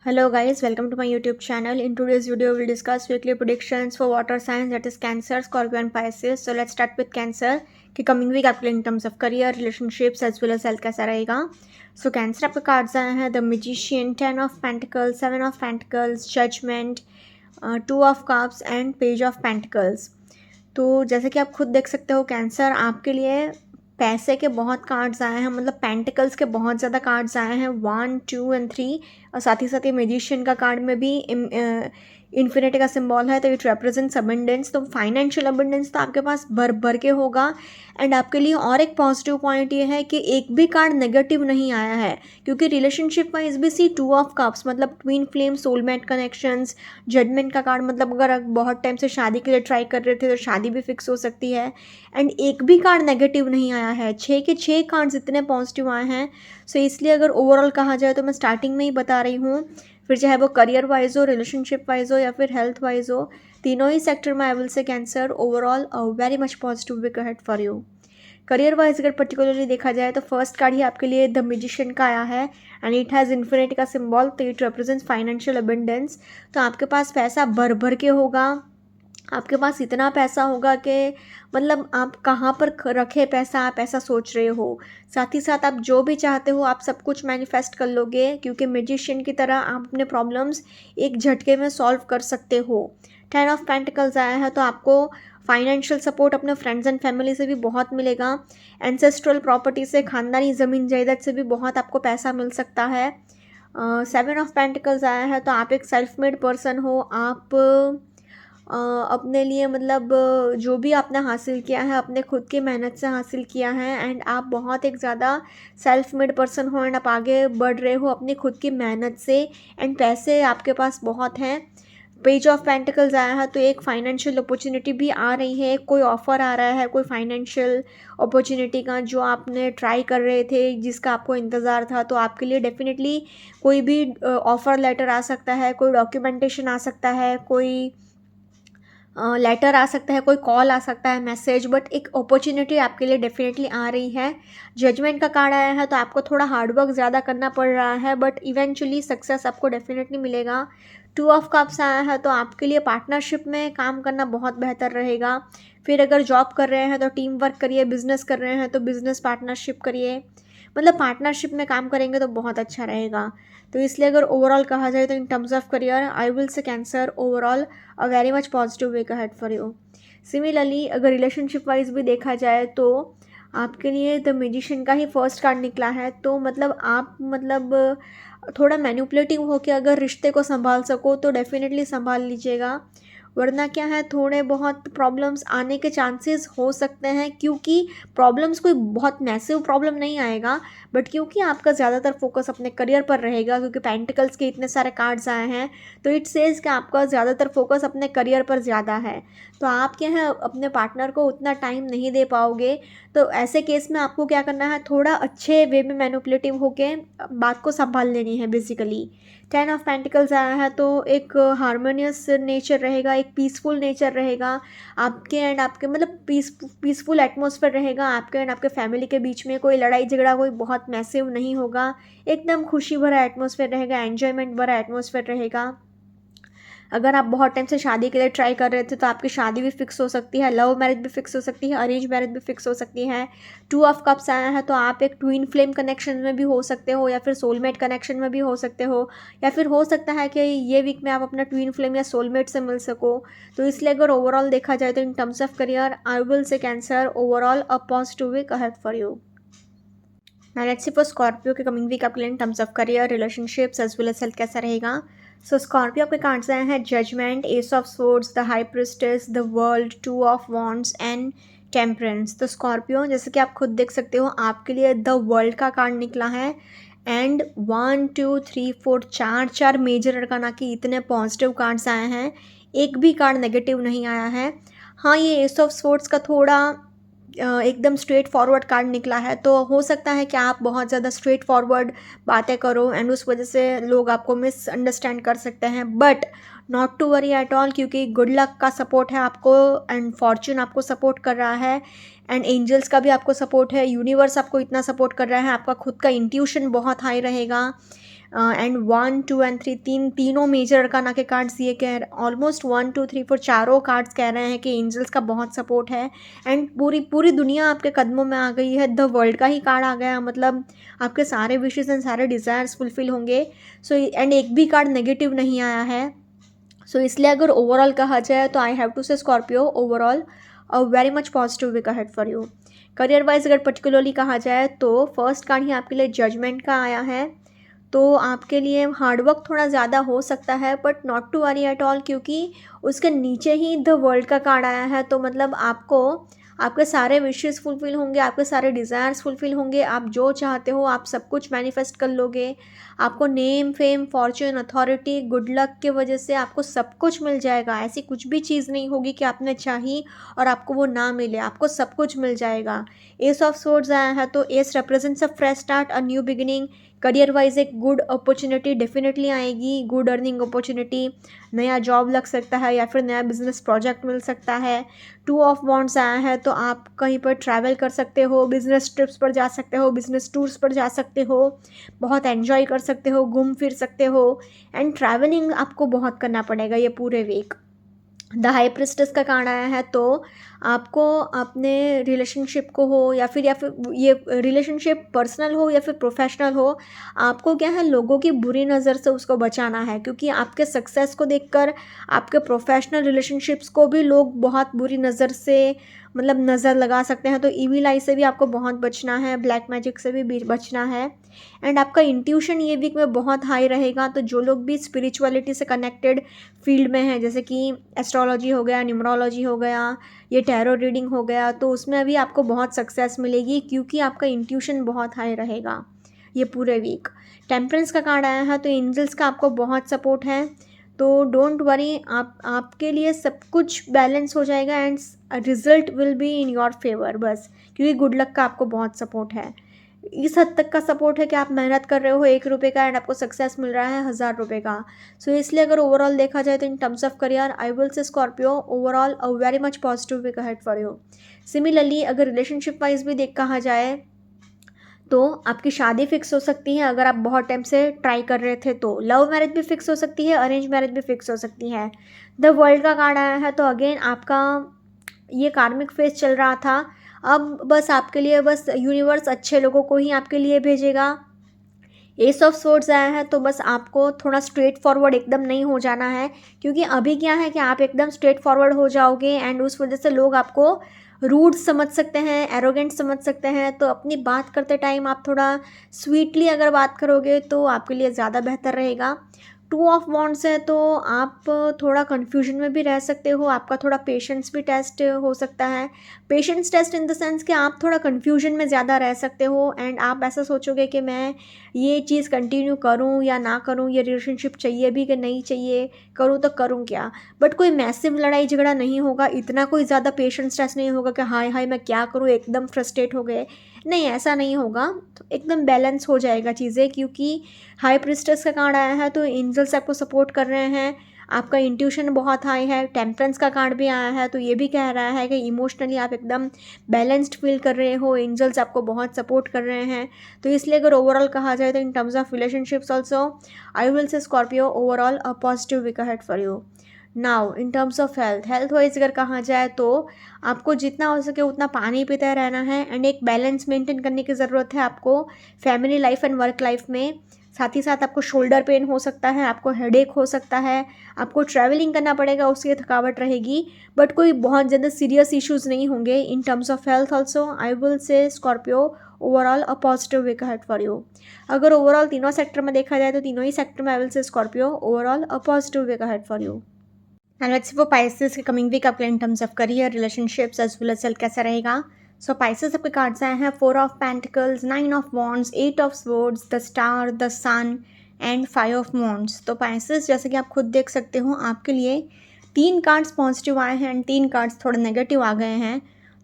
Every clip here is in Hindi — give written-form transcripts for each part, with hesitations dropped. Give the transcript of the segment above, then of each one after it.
Hello guys, welcome to my YouTube channel. In today's video, we'll discuss weekly predictions for water signs, that is Cancer, Scorpio and Pisces. So let's start with Cancer कि coming week आपके लिए in terms of career, relationships as well as health कैसा रहेगा. So Cancer आपके cards आए हैं The Magician, 10 of Pentacles, 7 of Pentacles, Judgment, 2 of Cups and Page of Pentacles. तो जैसे कि आप खुद देख सकते हो कैंसर आपके लिए पैसे के बहुत कार्ड्स आए हैं, मतलब पेंटिकल्स के बहुत ज़्यादा कार्ड्स आए हैं 1, 2 एंड 3 और साथ ही साथ ये मैजिशियन का कार्ड में भी इन्फिनिटी का सिंबल है, तो इट रिप्रेजेंट्स अबंडेंस. तो फाइनेंशियल अबंडेंस तो आपके पास भर भर के होगा. एंड आपके लिए और एक पॉजिटिव पॉइंट ये है कि एक भी कार्ड नेगेटिव नहीं आया है, क्योंकि रिलेशनशिप वाइज भी सी 2 ऑफ कप्स मतलब twin flame, soulmate connections, judgement का कार्ड मतलब अगर आप बहुत टाइम से शादी के लिए ट्राई कर रहे थे तो शादी भी फिक्स हो सकती है. एंड एक भी कार्ड नेगेटिव नहीं आया है, 6 के 6 कार्ड्स इतने पॉजिटिव आए हैं. सो इसलिए अगर ओवरऑल कहा जाए तो मैं स्टार्टिंग में ही बता रही हूँ, फिर चाहे वो करियर वाइज हो, रिलेशनशिप वाइज हो या फिर हेल्थ वाइज हो, तीनों ही सेक्टर में I will say Cancer overall very much positive week ahead for you. Career wise अगर पर्टिकुलरली देखा जाए तो फर्स्ट कार्ड ही आपके लिए द मैजिशियन का आया है एंड इट हैज़ इन्फिनिटी का सिंबल, तो इट रिप्रेजेंट्स फाइनेंशियल अबंडेंस. तो आपके पास पैसा भर भर के होगा, आपके पास इतना पैसा होगा कि मतलब आप कहाँ पर रखे पैसा, आप ऐसा सोच रहे हो. साथ ही साथ आप जो भी चाहते हो आप सब कुछ मैनिफेस्ट कर लोगे, क्योंकि मैजिशियन की तरह आप अपने प्रॉब्लम्स एक झटके में सॉल्व कर सकते हो. 10 ऑफ पेंटिकल्स आया है, तो आपको फाइनेंशियल सपोर्ट अपने फ्रेंड्स एंड फैमिली से भी बहुत मिलेगा. एंसेस्ट्रल प्रॉपर्टी से, खानदानी ज़मीन जायदाद से भी बहुत आपको पैसा मिल सकता है. 7 ऑफ पेंटिकल्स आया है, तो आप एक सेल्फ मेड पर्सन हो. आप अपने लिए मतलब जो भी आपने हासिल किया है अपने खुद की मेहनत से हासिल किया है एंड आप बहुत एक ज़्यादा सेल्फ मेड पर्सन हो एंड आप आगे बढ़ रहे हो अपनी खुद की मेहनत से एंड पैसे आपके पास बहुत हैं. पेज ऑफ पेंटिकल्स आया है, तो एक फाइनेंशियल अपॉर्चुनिटी भी आ रही है, कोई ऑफ़र आ रहा है कोई फाइनेंशियल अपॉर्चुनिटी का जो आपने ट्राई कर रहे थे, जिसका आपको इंतज़ार था, तो आपके लिए डेफिनेटली कोई भी ऑफ़र लेटर आ सकता है, कोई डॉक्यूमेंटेशन आ सकता है, कोई लेटर आ सकता है, कोई कॉल आ सकता है, मैसेज, बट एक अपॉर्चुनिटी आपके लिए डेफिनेटली आ रही है. जजमेंट का कार्ड आया है, तो आपको थोड़ा हार्डवर्क ज़्यादा करना पड़ रहा है, बट इवेंचुअली सक्सेस आपको डेफिनेटली मिलेगा. 2 ऑफ कप्स आया है, तो आपके लिए पार्टनरशिप में काम करना बहुत बेहतर रहेगा. फिर अगर जॉब कर रहे हैं तो टीम वर्क करिए, बिजनेस कर रहे हैं तो बिजनेस पार्टनरशिप करिए, मतलब पार्टनरशिप में काम करेंगे तो बहुत अच्छा रहेगा. तो इसलिए अगर ओवरऑल कहा जाए तो in terms of career I will say Cancer overall a very much positive week ahead for you. Similarly अगर रिलेशनशिप वाइज भी देखा जाए तो आपके लिए द मैजिशियन का ही फर्स्ट कार्ड निकला है, तो मतलब आप मतलब थोड़ा मैनिपुलेटिव होकर अगर रिश्ते को संभाल सको तो डेफिनेटली संभाल लीजिएगा, वरना क्या है थोड़े बहुत प्रॉब्लम्स आने के चांसेस हो सकते हैं, क्योंकि प्रॉब्लम्स कोई बहुत मैसिव प्रॉब्लम नहीं आएगा, बट क्योंकि आपका ज़्यादातर फोकस अपने करियर पर रहेगा, क्योंकि पेंटिकल्स के इतने सारे कार्ड्स आए हैं, तो इट सेज़ कि आपका ज़्यादातर फोकस अपने करियर पर ज़्यादा है, तो आप क्या है अपने पार्टनर को उतना टाइम नहीं दे पाओगे. तो ऐसे केस में आपको क्या करना है, थोड़ा अच्छे वे में मैनिपुलेटिव होके बात को संभाल लेनी है बेसिकली. 10 ऑफ पेंटिकल्स आया है, तो एक हारमोनियस नेचर रहेगा, एक पीसफुल नेचर रहेगा आपके एंड आपके, मतलब पीसफुल एटमॉस्फेयर रहेगा आपके एंड आपके फैमिली के बीच में. कोई लड़ाई झगड़ा कोई बहुत मैसिव नहीं होगा, एकदम खुशी भरा एटमॉस्फेयर रहेगा, एन्जॉयमेंट भरा एटमॉस्फेयर रहेगा. अगर आप बहुत टाइम से शादी के लिए ट्राई कर रहे थे तो आपकी शादी भी फिक्स हो सकती है, लव मैरिज भी फिक्स हो सकती है, अरेंज मैरिज भी फिक्स हो सकती है. 2 ऑफ कप्स आया है, तो आप एक ट्विन फ्लेम कनेक्शन में भी हो सकते हो या फिर सोलमेट कनेक्शन में भी हो सकते हो, या फिर हो सकता है कि ये वीक में आप अपना ट्विन फ्लेम या सोलमेट से मिल सको. तो इसलिए अगर ओवरऑल देखा जाए तो in terms of career I will say Cancer overall a positive week ahead for you. Now let's see for Scorpio के कमिंग वीक आपके लिए in terms of career, relationships as well as health कैसा रहेगा. सो स्कॉर्पियो आपके कार्ड्स आए हैं judgement, ace of swords, the high priestess, the world, 2 of wands and temperance. तो स्कॉर्पियो जैसे कि आप खुद देख सकते हो आपके लिए द वर्ल्ड का कार्ड निकला है एंड 1 2 3 4 चार मेजर अरकाना की इतने पॉजिटिव कार्ड्स आए हैं, एक भी कार्ड नेगेटिव नहीं आया है. हाँ, ये एस ऑफ स्वॉर्ड्स का थोड़ा एकदम स्ट्रेट फॉरवर्ड कार्ड निकला है, तो हो सकता है कि आप बहुत ज़्यादा स्ट्रेट फॉरवर्ड बातें करो एंड उस वजह से लोग आपको मिसअंडरस्टैंड कर सकते हैं, but not to worry at all, क्योंकि गुड लक का सपोर्ट है आपको एंड फॉर्च्यून आपको सपोर्ट कर रहा है एंड एंजल्स का भी आपको सपोर्ट है, यूनिवर्स आपको इतना सपोर्ट कर रहा है, आपका खुद का इंट्यूशन बहुत हाई रहेगा. एंड 1 2 एंड 3 तीनों मेजर अरकाना के कार्ड्स ये कह ऑलमोस्ट 1 2 3 4 चारों कार्ड्स कह रहे हैं कि एंजल्स का बहुत सपोर्ट है एंड पूरी पूरी दुनिया आपके कदमों में आ गई है। द वर्ल्ड का ही कार्ड आ गया, मतलब आपके सारे विशेस एंड सारे डिज़ायर्स फुलफिल होंगे। सो एंड एक भी कार्ड नेगेटिव नहीं आया है। सो इसलिए अगर ओवरऑल कहा जाए तो I have to say Scorpio overall a very much positive week ahead for you. Career wise अगर पर्टिकुलरली कहा जाए तो फर्स्ट कार्ड ही आपके लिए जजमेंट का आया है। तो आपके लिए हार्डवर्क थोड़ा ज़्यादा हो सकता है but not to worry at all, क्योंकि उसके नीचे ही द वर्ल्ड का कार्ड आया है। तो मतलब आपको आपके सारे विशेस फुलफिल होंगे, आपके सारे डिज़ायर्स फुलफिल होंगे, आप जो चाहते हो आप सब कुछ मैनिफेस्ट कर लोगे। आपको name fame Fortune authority good luck की वजह से आपको सब कुछ मिल जाएगा। ऐसी कुछ भी चीज़ नहीं होगी कि आपने चाही और आपको वो ना मिले, आपको सब कुछ मिल जाएगा। एस ऑफ सोर्ड्स आया है तो S represents a fresh start, a new beginning. Career wise एक गुड अपॉर्चुनिटी डेफिनेटली आएगी, गुड अर्निंग अपॉर्चुनिटी, नया जॉब लग सकता है या फिर नया बिजनेस प्रोजेक्ट मिल सकता है। 2 ऑफ वॉन्ड्स आया है तो आप कहीं पर ट्रैवल कर सकते हो, बिजनेस ट्रिप्स पर जा सकते हो, बिजनेस टूर्स पर जा सकते हो, बहुत एन्जॉय कर सकते हो, घूम फिर सकते हो। एंड ट्रैवलिंग आपको बहुत करना पड़ेगा ये पूरे वीक। द हाई प्रिस्टेस का कार्ड आया है तो आपको अपने रिलेशनशिप को हो या फिर ये रिलेशनशिप पर्सनल हो या फिर प्रोफेशनल हो, आपको क्या है लोगों की बुरी नज़र से उसको बचाना है, क्योंकि आपके सक्सेस को देखकर आपके प्रोफेशनल रिलेशनशिप्स को भी लोग बहुत बुरी नज़र से मतलब नज़र लगा सकते हैं। तो ईविल आई से भी आपको बहुत बचना है, ब्लैक मैजिक से भी बचना है। एंड आपका इंट्यूशन ये वीक में बहुत हाई रहेगा। तो जो लोग भी स्पिरिचुअलिटी से कनेक्टेड फील्ड में हैं, जैसे कि एस्ट्रोलॉजी हो गया, न्यूमरोलॉजी हो गया, ये टैरो रीडिंग हो गया, तो उसमें भी आपको बहुत सक्सेस मिलेगी क्योंकि आपका इंट्यूशन बहुत हाई रहेगा ये पूरे वीक। टेम्परेंस का कार्ड आया है तो एंजल्स का आपको बहुत सपोर्ट है। तो डोंट वरी, आपके लिए सब कुछ बैलेंस हो जाएगा and result will be in your favour बस, क्योंकि गुड लक का आपको बहुत सपोर्ट है। इस हद तक का सपोर्ट है कि आप मेहनत कर रहे हो 1 रुपये का एंड आपको सक्सेस मिल रहा है 1000 रुपये का। सो इसलिए अगर ओवरऑल देखा जाए तो in terms of career I will say Scorpio overall a very much positive week ahead for you. Similarly अगर रिलेशनशिप वाइज भी देख कहा जाए तो आपकी शादी फिक्स हो सकती है अगर आप बहुत टाइम से ट्राई कर रहे थे तो। लव मैरिज भी फिक्स हो सकती है, अरेंज मैरिज भी फिक्स हो सकती है। द वर्ल्ड का कार्ड आया है तो अगेन आपका ये कार्मिक फेज चल रहा था, अब बस आपके लिए बस यूनिवर्स अच्छे लोगों को ही आपके लिए भेजेगा। एस ऑफ सोर्ड्स आया है तो बस आपको थोड़ा स्ट्रेट फॉरवर्ड एकदम नहीं हो जाना है, क्योंकि अभी क्या है कि आप एकदम स्ट्रेट फॉरवर्ड हो जाओगे एंड उस वजह से लोग आपको रूड समझ सकते हैं, एरोगेंट समझ सकते हैं। तो अपनी बात करते टाइम आप थोड़ा स्वीटली अगर बात करोगे तो आपके लिए ज़्यादा बेहतर रहेगा। 2 ऑफ वॉन्ड्स है तो आप थोड़ा कन्फ्यूजन में भी रह सकते हो, आपका थोड़ा पेशेंस भी टेस्ट हो सकता है। Patience test in the sense कि आप थोड़ा कन्फ्यूजन में ज़्यादा रह सकते हो एंड आप ऐसा सोचोगे कि मैं ये चीज़ कंटिन्यू करूँ या ना करूँ, ये रिलेशनशिप चाहिए भी कि नहीं चाहिए, करूँ तो करूँ क्या। बट कोई मैसिव लड़ाई झगड़ा नहीं होगा, इतना कोई ज़्यादा पेशेंस टेस्ट नहीं होगा कि हाय हाय मैं क्या करूँ एकदम फ्रस्ट्रेट हो गए, नहीं ऐसा नहीं होगा। तो एकदम बैलेंस हो जाएगा चीज़ें, क्योंकि हाई प्रिस्टेस का कार्ड आया है तो एंजल्स आपको सपोर्ट कर रहे हैं, आपका इंट्यूशन बहुत हाई है। टेम्परेंस का कार्ड भी आया है तो ये भी कह रहा है कि इमोशनली आप एकदम बैलेंस्ड फील कर रहे हो, एंजल्स आपको बहुत सपोर्ट कर रहे हैं। तो इसलिए अगर ओवरऑल कहा जाए तो in terms of relationships also I will say Scorpio overall a positive week ahead for you. Now in terms of health wise अगर कहा जाए तो आपको जितना हो सके उतना पानी पीते रहना है एंड एक बैलेंस मेंटेन करने की ज़रूरत है आपको family life and work life में। साथ ही साथ आपको शोल्डर पेन हो सकता है, आपको हेडेक हो सकता है, आपको ट्रैवलिंग करना पड़ेगा, उसकी थकावट रहेगी, बट कोई बहुत ज़्यादा सीरियस इश्यूज़ नहीं होंगे। In terms of health also I will say Scorpio overall a positive week ahead for you. अगर ओवरऑल तीनों सेक्टर में देखा जाए तो तीनों ही सेक्टर में I will say Scorpio overall a positive week ahead for you. And let's see for Pisces के कमिंग वीक आपके in terms of career, relationships as well as health कैसा रहेगा। सो पाइसेस आपके कार्ड्स आए हैं 4 of pentacles, 9 of wands, 8 of swords, the star, the sun and 5 of wands. तो पाइसेस जैसे कि आप खुद देख सकते हो आपके लिए 3 कार्ड्स पॉजिटिव आए हैं एंड 3 कार्ड्स थोड़े नेगेटिव आ गए हैं।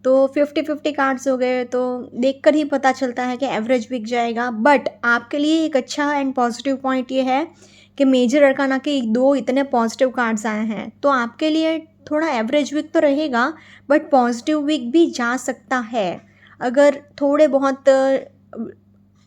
तो 50-50 कार्ड्स हो गए, तो देखकर ही पता चलता है कि एवरेज बिक जाएगा। बट आपके लिए एक अच्छा एंड पॉजिटिव पॉइंट ये है कि मेजर अरकाना के 2 इतने पॉजिटिव कार्ड्स आए हैं, तो आपके लिए थोड़ा एवरेज वीक तो रहेगा बट पॉजिटिव वीक भी जा सकता है। अगर थोड़े बहुत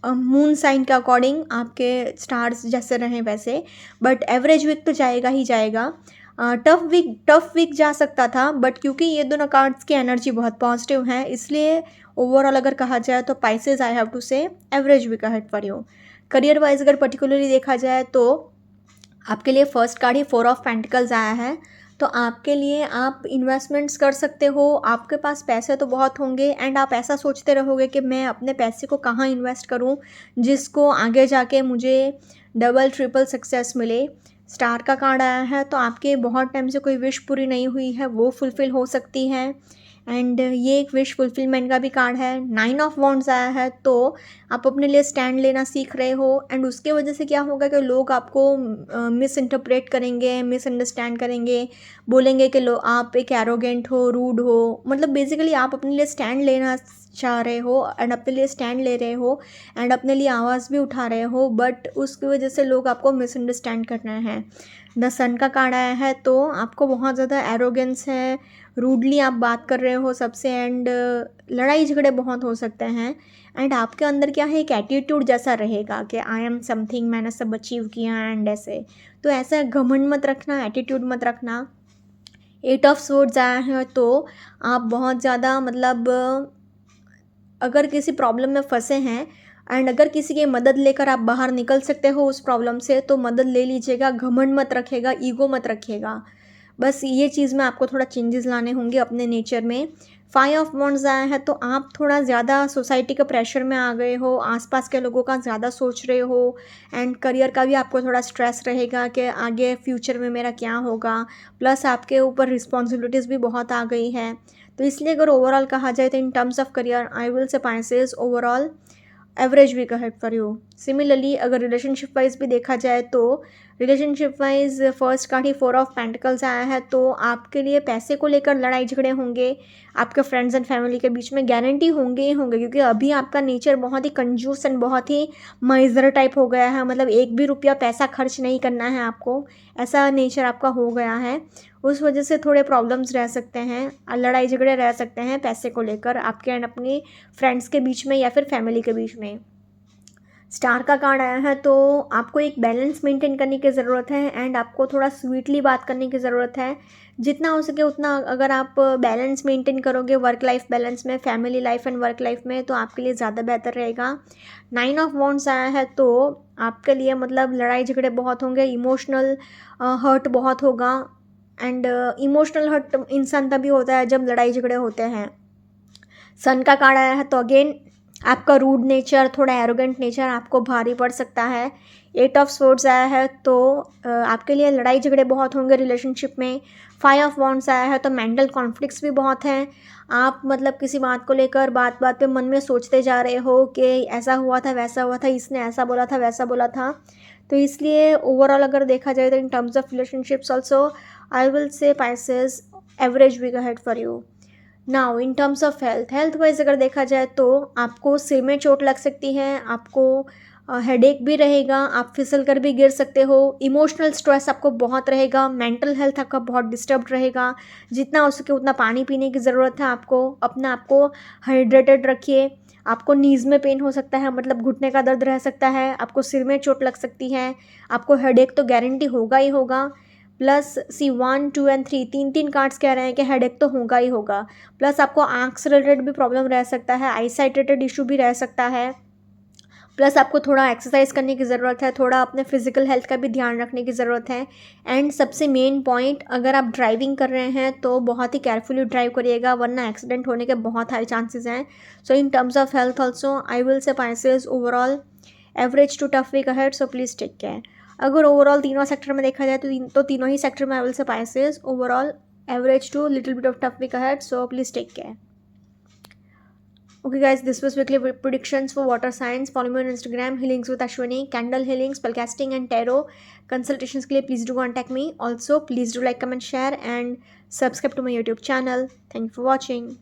मून साइन के अकॉर्डिंग आपके स्टार्स जैसे रहें वैसे, बट एवरेज वीक तो जाएगा ही जाएगा। टफ वीक जा सकता था, बट क्योंकि ये दोनों कार्ड्स की एनर्जी बहुत पॉजिटिव है, इसलिए ओवरऑल अगर कहा जाए तो Pisces I have to say average week ahead for you. Career wise अगर पर्टिकुलरली देखा जाए तो आपके लिए फर्स्ट कार्ड ही 4 ऑफ पेंटिकल्स आया है, तो आपके लिए आप इन्वेस्टमेंट्स कर सकते हो, आपके पास पैसे तो बहुत होंगे एंड आप ऐसा सोचते रहोगे कि मैं अपने पैसे को कहाँ इन्वेस्ट करूँ जिसको आगे जाके मुझे डबल ट्रिपल सक्सेस मिले। स्टार का कार्ड आया है, तो आपके बहुत टाइम से कोई विश पूरी नहीं हुई है वो फुलफ़िल हो सकती है, एंड ये एक विश फुलफिलमेंट का भी कार्ड है। 9 ऑफ वॉन्ड्स आया है, तो आप अपने लिए स्टैंड लेना सीख रहे हो, एंड उसके वजह से क्या होगा कि लोग आपको मिस इंटरप्रेट करेंगे, मिसअंडरस्टैंड करेंगे, बोलेंगे कि लो आप एक एरोगेंट हो, रूड हो, मतलब बेसिकली आप अपने लिए स्टैंड लेना चाह रहे हो एंड अपने लिए स्टैंड ले रहे हो एंड अपने लिए आवाज़ भी उठा रहे हो, बट उसकी वजह से लोग आपको मिसअंडरस्टैंड कर रहे हैं। द सन का कार्ड आया है, तो आपको बहुत ज़्यादा एरोगेंस है, रूडली आप बात कर रहे हो सबसे, एंड लड़ाई झगड़े बहुत हो सकते हैं, एंड आपके अंदर क्या है एक एटीट्यूड जैसा रहेगा कि आई एम समथिंग, मैंने सब अचीव किया एंड ऐसे, तो ऐसा घमंड मत रखना, एटीट्यूड मत रखना। 8 ऑफ स्वॉर्ड्स आया है, तो आप बहुत ज़्यादा मतलब अगर किसी प्रॉब्लम में फंसे हैं एंड अगर किसी की मदद लेकर आप बाहर निकल सकते हो उस प्रॉब्लम से, तो मदद ले लीजिएगा, घमंड मत रखिएगा, ईगो मत रखिएगा। बस ये चीज़ में आपको थोड़ा चेंजेस लाने होंगे अपने नेचर में। 5 ऑफ वॉन्ड्स आया है, तो आप थोड़ा ज़्यादा सोसाइटी के प्रेशर में आ गए हो, आसपास के लोगों का ज़्यादा सोच रहे हो, एंड करियर का भी आपको थोड़ा स्ट्रेस रहेगा कि आगे फ्यूचर में मेरा क्या होगा, प्लस आपके ऊपर रिस्पॉन्सिबिलिटीज़ भी बहुत आ गई है। तो इसलिए अगर ओवरऑल कहा जाए तो in terms of career I will say Pisces overall average week ahead for you. Similarly अगर रिलेशनशिप वाइज भी देखा जाए तो रिलेशनशिप वाइज फर्स्ट कार्ड ही 4 ऑफ पेंटिकल्स आया है, तो आपके लिए पैसे को लेकर लड़ाई झगड़े होंगे, आपके फ्रेंड्स एंड फैमिली के बीच में गारंटी होंगे ही होंगे, क्योंकि अभी आपका नेचर बहुत ही कंजूस एंड बहुत ही माइजर टाइप हो गया है, मतलब एक भी रुपया पैसा खर्च नहीं करना है आपको, ऐसा नेचर आपका हो गया है। उस वजह से थोड़े प्रॉब्लम्स रह सकते हैं, लड़ाई झगड़े रह सकते हैं पैसे को लेकर आपके एंड अपने फ्रेंड्स के बीच में या फिर फैमिली के बीच में। स्टार का कार्ड आया है, तो आपको एक बैलेंस मेंटेन करने की ज़रूरत है एंड आपको थोड़ा स्वीटली बात करने की ज़रूरत है, जितना हो सके उतना अगर आप बैलेंस मेंटेन करोगे वर्क लाइफ बैलेंस में, family life and work life में, तो आपके लिए ज़्यादा बेहतर रहेगा। 9 ऑफ वॉन्ड्स आया है, तो आपके लिए मतलब लड़ाई झगड़े बहुत होंगे, इमोशनल हर्ट बहुत होगा, एंड इमोशनल हर्ट इंसान तभी होता है जब लड़ाई झगड़े होते हैं। सन का कार्ड आया है, तो अगेन आपका रूड नेचर, थोड़ा एरोगेंट नेचर आपको भारी पड़ सकता है। 8 ऑफ स्वॉर्ड्स आया है, तो आपके लिए लड़ाई झगड़े बहुत होंगे रिलेशनशिप में। 5 ऑफ वॉन्ड्स आया है, तो मेंटल कॉन्फ्लिक्ट्स भी बहुत हैं, आप मतलब किसी बात को लेकर बात बात पे मन में सोचते जा रहे हो कि ऐसा हुआ था वैसा हुआ था, इसने ऐसा बोला था वैसा बोला था, तो इसलिए ओवरऑल अगर देखा जाए तो in terms of relationships also I will say Pisces average week ahead for you. Now in terms of health wise अगर देखा जाए तो आपको सिर में चोट लग सकती है, आपको हेडेक भी रहेगा, आप फिसल कर भी गिर सकते हो, इमोशनल स्ट्रेस आपको बहुत रहेगा, मेंटल हेल्थ आपका बहुत डिस्टर्ब रहेगा, जितना हो सके उतना पानी पीने की ज़रूरत है आपको, अपना आपको हाइड्रेटेड रखिए। आपको नीज़ में पेन हो सकता है, मतलब घुटने का दर्द रह सकता है, आपको सिर में चोट लग सकती है, आपको हेडेक तो गारंटी होगा ही होगा, प्लस सी 1 2 एंड 3 तीन कार्ड्स कह रहे हैं कि हेडेक तो होगा ही होगा, प्लस आपको आँख से रिलेटेड भी प्रॉब्लम रह सकता है, आई साइट रिलेटेड इशू भी रह सकता है, प्लस आपको थोड़ा एक्सरसाइज करने की ज़रूरत है, थोड़ा अपने फिजिकल हेल्थ का भी ध्यान रखने की ज़रूरत है, एंड सबसे मेन पॉइंट अगर आप ड्राइविंग कर रहे हैं तो बहुत ही केयरफुली ड्राइव करिएगा, वरना एक्सीडेंट होने के बहुत हाई चांसेस हैं। So in terms of health also I will say Pisces overall average to tough week ahead, so please take care. अगर ओवरऑल तीनों सेक्टर में देखा जाए तो तीनों ही सेक्टर में I will say Pisces overall average to little bit of tough week ahead, so please take care. Okay guys, this was weekly predictions for water signs. Follow me on Instagram, healings with Ashwini, candle healing, spellcasting and tarot consultations के लिए please do contact me. Also please do like, comment, share and subscribe to my YouTube channel. Thank you for watching.